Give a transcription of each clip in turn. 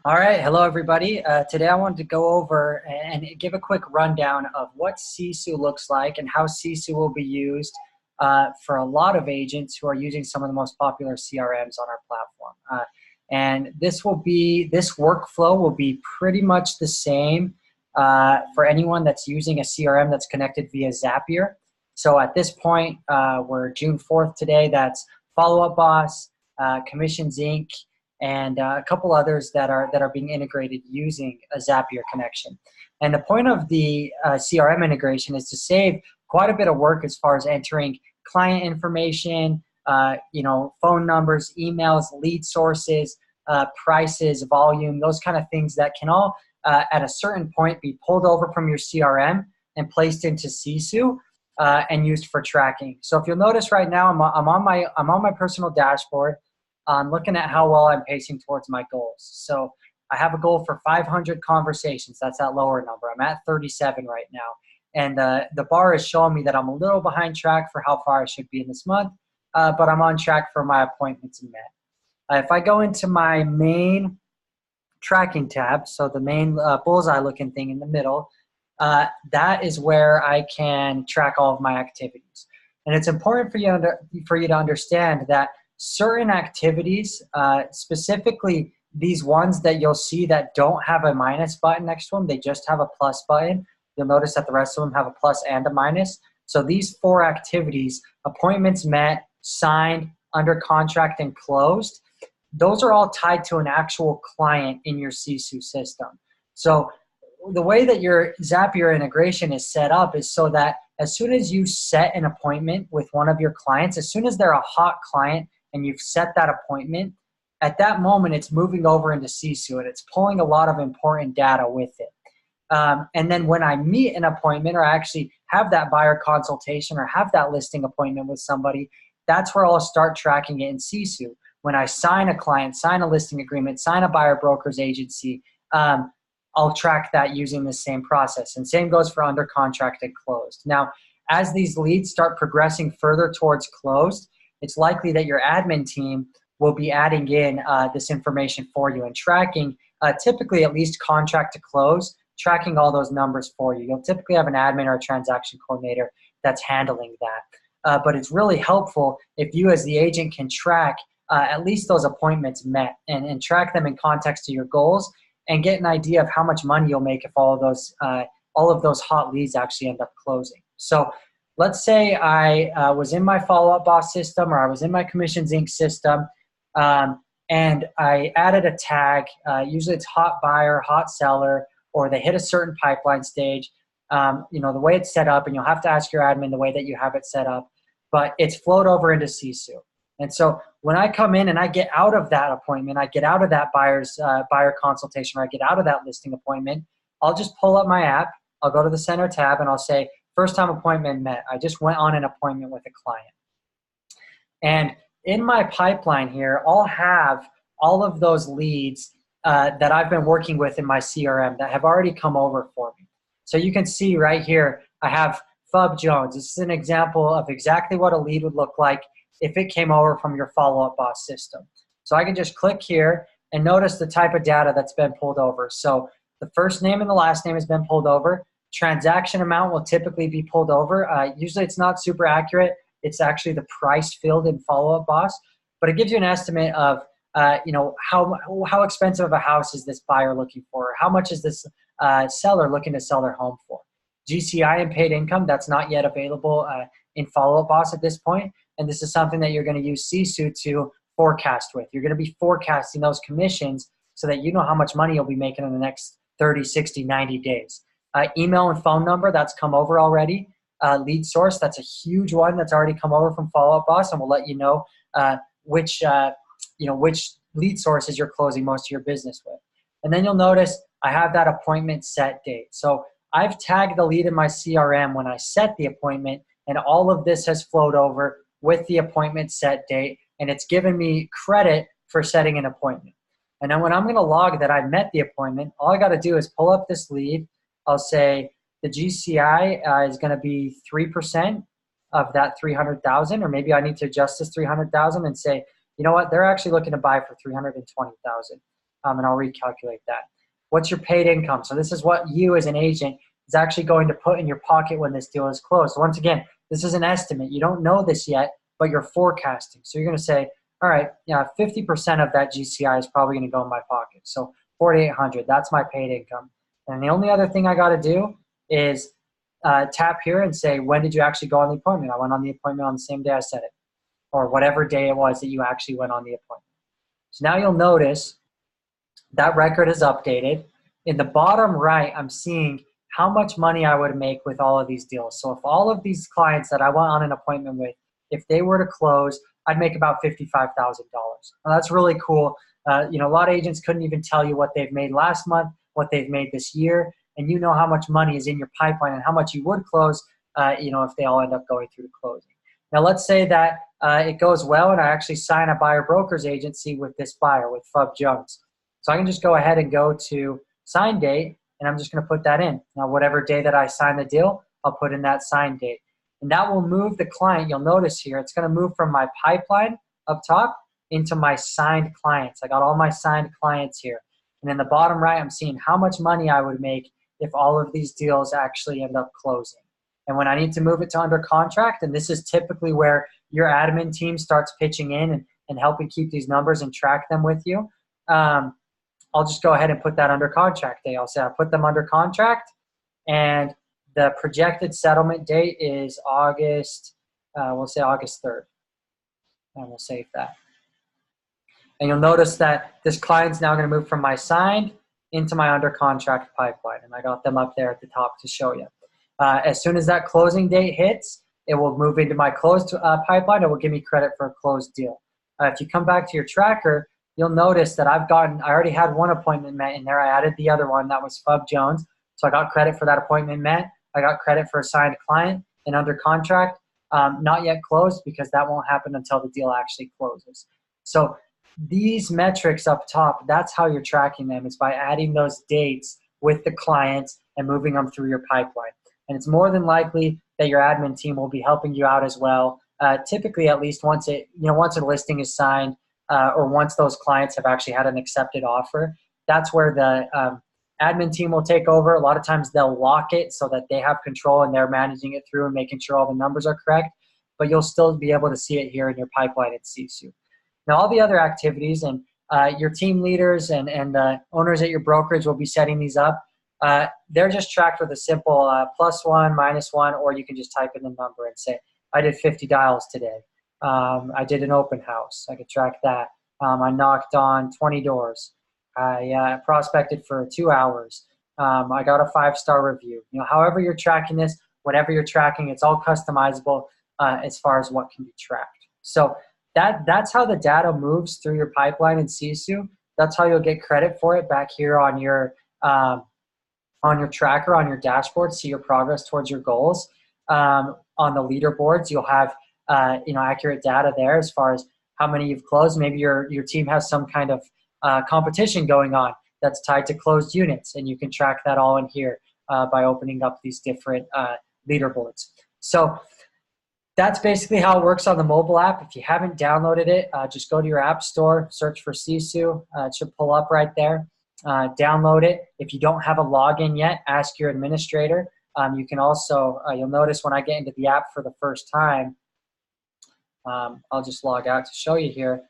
All right, hello everybody. Today I wanted to go over and give a quick rundown of what Sisu looks like and how Sisu will be used for a lot of agents who are using some of the most popular CRMs on our platform. And this workflow will be pretty much the same for anyone that's using a CRM that's connected via Zapier. So at this point, we're June 4th today. That's Follow Up Boss, Commissions Inc., and a couple others that are being integrated using a Zapier connection. And the point of the CRM integration is to save quite a bit of work as far as entering client information, phone numbers, emails, lead sources, prices, volume, those kind of things that can all at a certain point be pulled over from your CRM and placed into Sisu and used for tracking. So if you'll notice right now, I'm on my personal dashboard. Looking at how well I'm pacing towards my goals. So I have a goal for 500 conversations. That's that lower number. I'm at 37 right now. And the bar is showing me that I'm a little behind track for how far I should be in this month, but I'm on track for my appointments met. If I go into my main tracking tab, so the main bullseye looking thing in the middle, that is where I can track all of my activities. And it's important for you to understand that certain activities, specifically these ones that you'll see that don't have a minus button next to them, they just have a plus button. You'll notice that the rest of them have a plus and a minus. So these 4 activities, appointments met, signed, under contract, and closed, those are all tied to an actual client in your Sisu system. So the way that your Zapier integration is set up is so that as soon as you set an appointment with one of your clients, as soon as they're a hot client, and you've set that appointment, at that moment it's moving over into Sisu and it's pulling a lot of important data with it. And then when I meet an appointment or I actually have that buyer consultation or have that listing appointment with somebody, that's where I'll start tracking it in Sisu. When I sign a client, sign a listing agreement, sign a buyer broker's agency, I'll track that using the same process. And same goes for under contract and closed. Now, as these leads start progressing further towards closed, it's likely that your admin team will be adding in this information for you and tracking, typically at least contract to close, tracking all those numbers for you. You'll typically have an admin or a transaction coordinator that's handling that. But it's really helpful if you as the agent can track at least those appointments met and track them in context to your goals and get an idea of how much money you'll make if all of those hot leads actually end up closing. So let's say I was in my Follow-Up Boss system or I was in my Commissions Inc. system and I added a tag. Usually it's hot buyer, hot seller, or they hit a certain pipeline stage. The way it's set up, and you'll have to ask your admin the way that you have it set up, but it's flowed over into Sisu. And so when I come in and I get out of that appointment, I get out of that buyer consultation, or I get out of that listing appointment, I'll just pull up my app, I'll go to the center tab, and I'll say, first time appointment met. I just went on an appointment with a client. And in my pipeline here, I'll have all of those leads that I've been working with in my CRM that have already come over for me. So you can see right here, I have FUB Jones. This is an example of exactly what a lead would look like if it came over from your Follow-Up Boss system. So I can just click here and notice the type of data that's been pulled over. So the first name and the last name has been pulled over. Transaction amount will typically be pulled over. Usually it's not super accurate. It's actually the price filled in Follow-Up Boss, but it gives you an estimate of how expensive of a house is this buyer looking for? How much is this seller looking to sell their home for? GCI and paid income, that's not yet available in Follow-Up Boss at this point, and this is something that you're going to use Sisu to forecast with. You're going to be forecasting those commissions so that you know how much money you'll be making in the next 30, 60, 90 days. Email and phone number, that's come over already. Lead source, that's a huge one that's already come over from Follow-Up Boss, and we'll let you know which lead sources you're closing most of your business with. And then you'll notice I have that appointment set date. So I've tagged the lead in my CRM when I set the appointment, and all of this has flowed over with the appointment set date, and it's given me credit for setting an appointment. And then when I'm going to log that I met the appointment, all I got to do is pull up this lead. I'll say the GCI is going to be 3% of that 300,000, or maybe I need to adjust this 300,000 and say, you know what, they're actually looking to buy for 320,000. and I'll recalculate that. What's your paid income? So this is what you as an agent is actually going to put in your pocket when this deal is closed. So once again, this is an estimate. You don't know this yet, but you're forecasting. So you're going to say, all right, 50% of that GCI is probably going to go in my pocket. So 4,800, that's my paid income. And the only other thing I got to do is tap here and say, when did you actually go on the appointment? I went on the appointment on the same day I said it, or whatever day it was that you actually went on the appointment. So now you'll notice that record is updated. In the bottom right, I'm seeing how much money I would make with all of these deals. So if all of these clients that I went on an appointment with, if they were to close, I'd make about $55,000. Now that's really cool. A lot of agents couldn't even tell you what they've made last month, what they've made this year, and you know how much money is in your pipeline and how much you would close, if they all end up going through to closing. Now let's say that it goes well and I actually sign a buyer broker's agency with this buyer, with FUB Jones. So I can just go ahead and go to sign date, and I'm just going to put that in. Now whatever day that I sign the deal, I'll put in that sign date. And that will move the client. You'll notice here, it's going to move from my pipeline up top into my signed clients. I got all my signed clients here. And in the bottom right, I'm seeing how much money I would make if all of these deals actually end up closing. And when I need to move it to under contract, and this is typically where your admin team starts pitching in and helping keep these numbers and track them with you, I'll just go ahead and put that under contract day. I'll say I put them under contract, and the projected settlement date is August, we'll say August 3rd, and we'll save that. And you'll notice that this client's now going to move from my signed into my under contract pipeline, and I got them up there at the top to show you. As soon as that closing date hits, it will move into my closed pipeline. It will give me credit for a closed deal. If you come back to your tracker, you'll notice that I already had one appointment met in there. I added the other one, that was FUB Jones. So I got credit for that appointment met. I got credit for a signed client and under contract, not yet closed, because that won't happen until the deal actually closes. So these metrics up top, that's how you're tracking them. It's by adding those dates with the clients and moving them through your pipeline. And it's more than likely that your admin team will be helping you out as well. Typically, at least once a listing is signed, or once those clients have actually had an accepted offer, that's where the admin team will take over. A lot of times they'll lock it so that they have control and they're managing it through and making sure all the numbers are correct, but you'll still be able to see it here in your pipeline at Sisu. Now, all the other activities and your team leaders and the owners at your brokerage will be setting these up. They're just tracked with a simple +1, -1, or you can just type in the number and say, I did 50 dials today. I did an open house. I could track that. I knocked on 20 doors. I prospected for 2 hours. I got a 5-star review. However you're tracking this, whatever you're tracking, it's all customizable as far as what can be tracked. So that's how the data moves through your pipeline in Sisu. That's how you'll get credit for it back here on your tracker, on your dashboard, see your progress towards your goals. On the leaderboards, you'll have accurate data there as far as how many you've closed. Maybe your team has some kind of competition going on that's tied to closed units, and you can track that all in here by opening up these different leaderboards. So that's basically how it works on the mobile app. If you haven't downloaded it, just go to your app store, search for Sisu. It should pull up right there. Download it. If you don't have a login yet, ask your administrator. You can also, you'll notice when I get into the app for the first time, I'll just log out to show you here.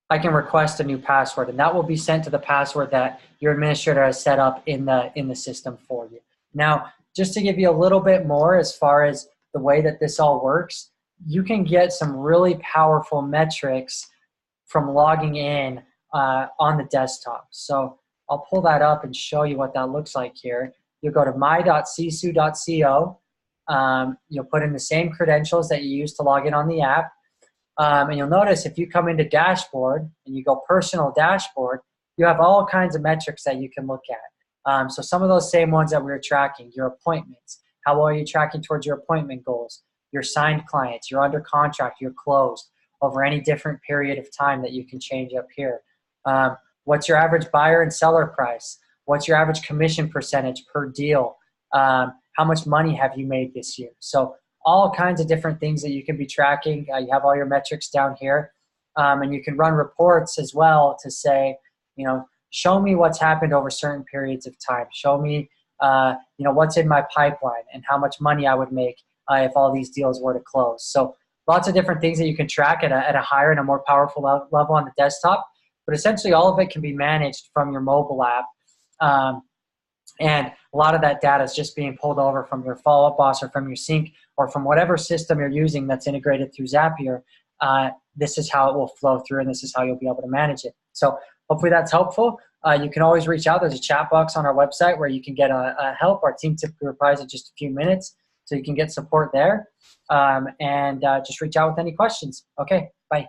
I can request a new password, and that will be sent to the password that your administrator has set up in the system for you. Now, just to give you a little bit more as far as the way that this all works, you can get some really powerful metrics from logging in on the desktop. So I'll pull that up and show you what that looks like here. You'll go to my.sisu.co. You'll put in the same credentials that you use to log in on the app. And you'll notice if you come into dashboard and you go personal dashboard, you have all kinds of metrics that you can look at. So some of those same ones that we were tracking, your appointments, how well are you tracking towards your appointment goals, your signed clients, you're under contract, you're closed over any different period of time that you can change up here. What's your average buyer and seller price? What's your average commission percentage per deal? How much money have you made this year? So all kinds of different things that you can be tracking. You have all your metrics down here. And you can run reports as well to say, Show me what's happened over certain periods of time. Show me, what's in my pipeline and how much money I would make if all these deals were to close. So lots of different things that you can track at a higher and a more powerful level on the desktop. But essentially, all of it can be managed from your mobile app. And a lot of that data is just being pulled over from your follow-up boss or from your sync or from whatever system you're using that's integrated through Zapier. This is how it will flow through, and this is how you'll be able to manage it. So hopefully that's helpful. You can always reach out. There's a chat box on our website where you can get a help. Our team typically replies in just a few minutes, so you can get support there. And just reach out with any questions. Okay, bye.